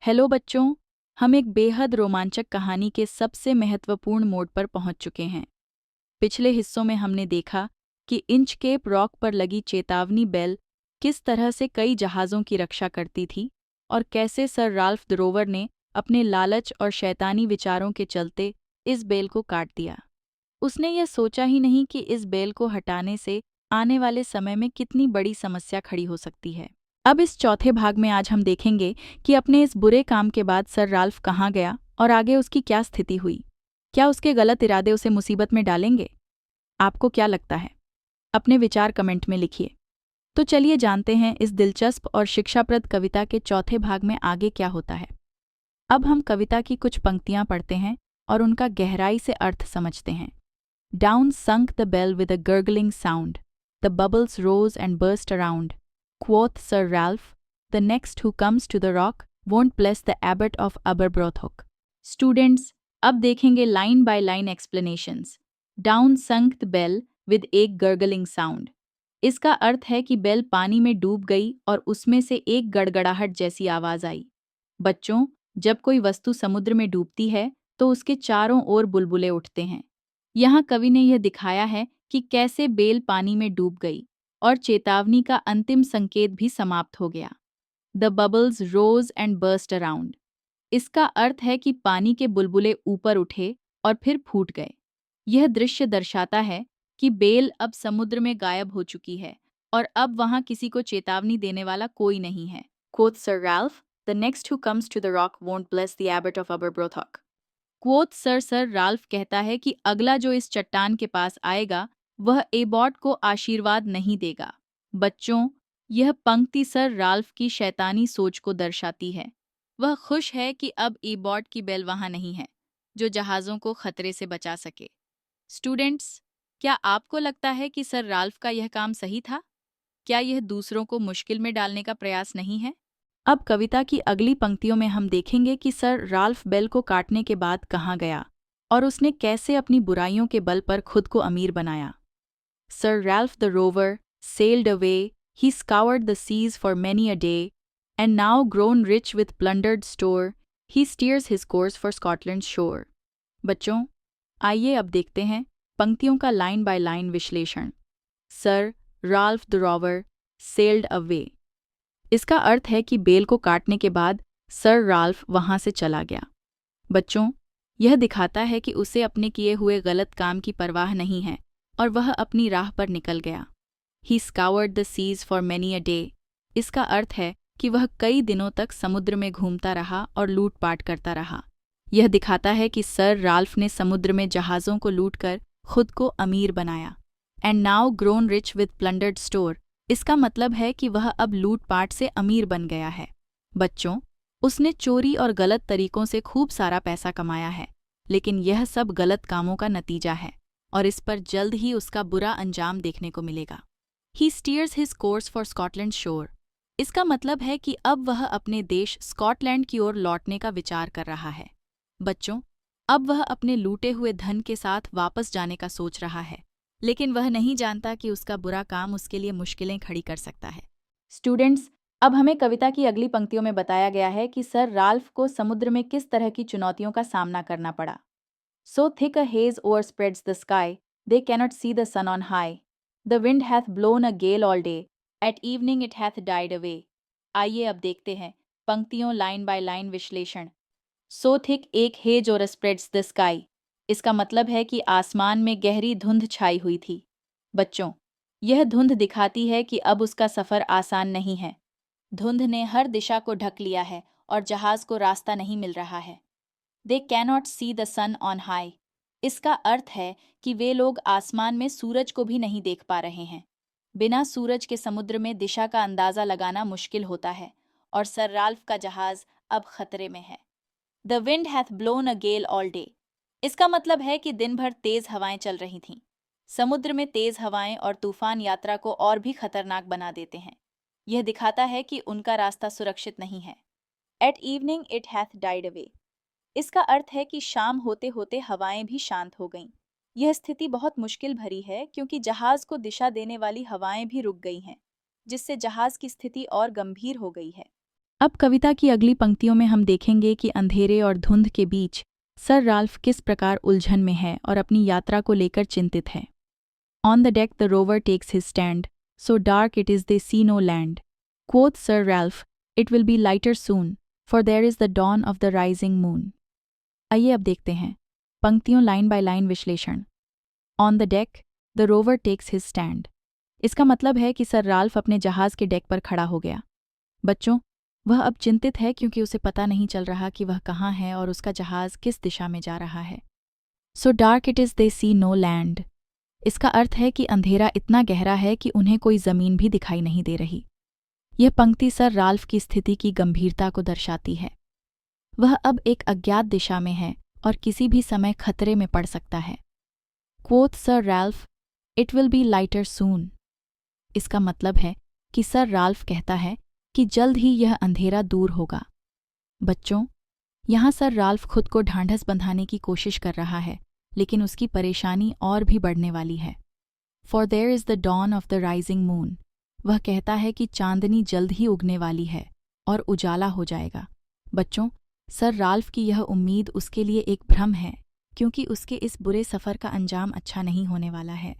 Hello बच्चों, हम एक बेहद रोमांचक कहानी के सबसे महत्वपूर्ण मोड़ पर पहुंच चुके हैं। पिछले हिस्सों में हमने देखा कि इंचकेप रॉक पर लगी चेतावनी बेल किस तरह से कई जहाज़ों की रक्षा करती थी और कैसे सर राल्फ द्रोवर ने अपने लालच और शैतानी विचारों के चलते इस बेल को काट दिया। उसने यह सोचा ही नहीं कि इस बेल को हटाने से आने वाले समय में कितनी बड़ी समस्या खड़ी हो सकती है। अब इस चौथे भाग में आज हम देखेंगे कि अपने इस बुरे काम के बाद सर राल्फ कहाँ गया और आगे उसकी क्या स्थिति हुई। क्या उसके गलत इरादे उसे मुसीबत में डालेंगे? आपको क्या लगता है? अपने विचार कमेंट में लिखिए। तो चलिए जानते हैं इस दिलचस्प और शिक्षाप्रद कविता के चौथे भाग में आगे क्या होता है। अब हम कविता की कुछ पंक्तियां पढ़ते हैं और उनका गहराई से अर्थ समझते हैं। Down sunk the bell with a gurgling sound. The bubbles rose and burst around. Quoth Sir Ralph, the next who comes to the rock won't bless the abbot of Aberbrothok. Students, अब देखेंगे line by line explanations. Down sunk the bell with एक gurgling sound. इसका अर्थ है कि bell पानी में डूब गई और उसमें से एक गड़गड़ाहट जैसी आवाज आई। बच्चों, जब कोई वस्तु समुद्र में डूबती है तो उसके चारों ओर बुलबुले उठते हैं। यहाँ कवि ने यह दिखाया है कि कैसे बेल पानी में डूब गई और चेतावनी का अंतिम संकेत भी समाप्त हो गया। The bubbles rose and burst around. इसका अर्थ है कि पानी के बुलबुले ऊपर उठे और फिर फूट गए। यह दृश्य दर्शाता है कि बेल अब समुद्र में गायब हो चुकी है और अब वहां किसी को चेतावनी देने वाला कोई नहीं है। Quoth Sir Ralph, the next who comes to the rock won't bless the abbot of Aberbrothock. Quoth sir Ralph कहता है कि अगला जो इस चट्टान के पास आएगा वह एबॉट को आशीर्वाद नहीं देगा। बच्चों, यह पंक्ति सर राल्फ की शैतानी सोच को दर्शाती है। वह खुश है कि अब एबॉट की बेल वहां नहीं है जो जहाज़ों को खतरे से बचा सके। स्टूडेंट्स, क्या आपको लगता है कि सर राल्फ का यह काम सही था? क्या यह दूसरों को मुश्किल में डालने का प्रयास नहीं है? अब कविता की अगली पंक्तियों में हम देखेंगे कि सर राल्फ बेल को काटने के बाद कहाँ गया और उसने कैसे अपनी बुराइयों के बल पर खुद को अमीर बनाया। Sir Ralph the rover sailed away, he scoured the seas for many a day, and now grown rich with plundered store, he steers his course for Scotland's shore. बच्चों, आइए अब देखते हैं पंक्तियों का लाइन बाय लाइन विश्लेषण। Sir Ralph the rover sailed away। इसका अर्थ है कि बेल को काटने के बाद सर राल्फ वहां से चला गया। बच्चों, यह दिखाता है कि उसे अपने किए हुए गलत काम की परवाह नहीं है और वह अपनी राह पर निकल गया। He scoured the seas for many a day। इसका अर्थ है कि वह कई दिनों तक समुद्र में घूमता रहा और लूटपाट करता रहा। यह दिखाता है कि सर राल्फ ने समुद्र में जहाज़ों को लूटकर खुद को अमीर बनाया। And now grown rich with plundered store। इसका मतलब है कि वह अब लूटपाट से अमीर बन गया है। बच्चों, उसने चोरी और गलत तरीकों से खूब सारा पैसा कमाया है, लेकिन यह सब गलत कामों का नतीजा है और इस पर जल्द ही उसका बुरा अंजाम देखने को मिलेगा। He steers his course for Scotland's shore। इसका मतलब है कि अब वह अपने देश स्कॉटलैंड की ओर लौटने का विचार कर रहा है। बच्चों, अब वह अपने लूटे हुए धन के साथ वापस जाने का सोच रहा है, लेकिन वह नहीं जानता कि उसका बुरा काम उसके लिए मुश्किलें खड़ी कर सकता है। स्टूडेंट्स, अब हमें कविता की अगली पंक्तियों में बताया गया है कि सर राल्फ को समुद्र में किस तरह की चुनौतियों का सामना करना पड़ा। So thick a haze overspreads the sky, they cannot see the sun on high. The wind hath blown a gale all day, at evening it hath died away. आइए अब देखते हैं पंक्तियों लाइन बाय लाइन विश्लेषण। So thick एक hedge overspreads the sky। इसका मतलब है कि आसमान में गहरी धुंध छाई हुई थी। बच्चों, यह धुंध दिखाती है कि अब उसका सफ़र आसान नहीं है। धुंध ने हर दिशा को ढक लिया है और जहाज को रास्ता नहीं मिल रहा है। They cannot see the sun on high। इसका अर्थ है कि वे लोग आसमान में सूरज को भी नहीं देख पा रहे हैं। बिना सूरज के समुद्र में दिशा का अंदाज़ा लगाना मुश्किल होता है और सर राल्फ का जहाज अब खतरे में है। The wind hath blown a gale all day। इसका मतलब है कि दिन भर तेज हवाएं चल रही थीं। समुद्र में तेज हवाएं और तूफान यात्रा को और भी खतरनाक बना देते हैं। यह दिखाता है कि उनका रास्ता सुरक्षित नहीं है। At evening it hath died away। इसका अर्थ है कि शाम होते होते हवाएं भी शांत हो गईं। यह स्थिति बहुत मुश्किल भरी है क्योंकि जहाज को दिशा देने वाली हवाएं भी रुक गई हैं, जिससे जहाज की स्थिति और गंभीर हो गई है। अब कविता की अगली पंक्तियों में हम देखेंगे कि अंधेरे और धुंध के बीच सर राल्फ किस प्रकार उलझन में है और अपनी यात्रा को लेकर चिंतित है। On the deck the rover takes his stand, so dark it is they see no land. Quoth sir Ralph, it will be lighter soon, for there is the dawn of the rising moon. आइए अब देखते हैं पंक्तियों line by line विश्लेषण। On the deck the rover takes his stand, इसका मतलब है कि सर राल्फ अपने जहाज के डेक पर खड़ा हो गया। बच्चों, वह अब चिंतित है क्योंकि उसे पता नहीं चल रहा कि वह कहाँ है और उसका जहाज किस दिशा में जा रहा है। So dark it is they see no land, इसका अर्थ है कि अंधेरा इतना गहरा है कि उन्हें कोई जमीन भी दिखाई नहीं दे रही। यह पंक्ति सर राल्फ की स्थिति की गंभीरता को दर्शाती है। वह अब एक अज्ञात दिशा में है और किसी भी समय खतरे में पड़ सकता है। Quoth sir Ralph, it will be lighter soon, इसका मतलब है कि सर राल्फ कहता है कि जल्द ही यह अंधेरा दूर होगा। बच्चों, यहाँ सर राल्फ खुद को ढांढस बंधाने की कोशिश कर रहा है, लेकिन उसकी परेशानी और भी बढ़ने वाली है। For there is the dawn of the rising moon, वह कहता है कि चांदनी जल्द ही उगने वाली है और उजाला हो जाएगा। बच्चों, सर राल्फ की यह उम्मीद उसके लिए एक भ्रम है, क्योंकि उसके इस बुरे सफ़र का अंजाम अच्छा नहीं होने वाला है।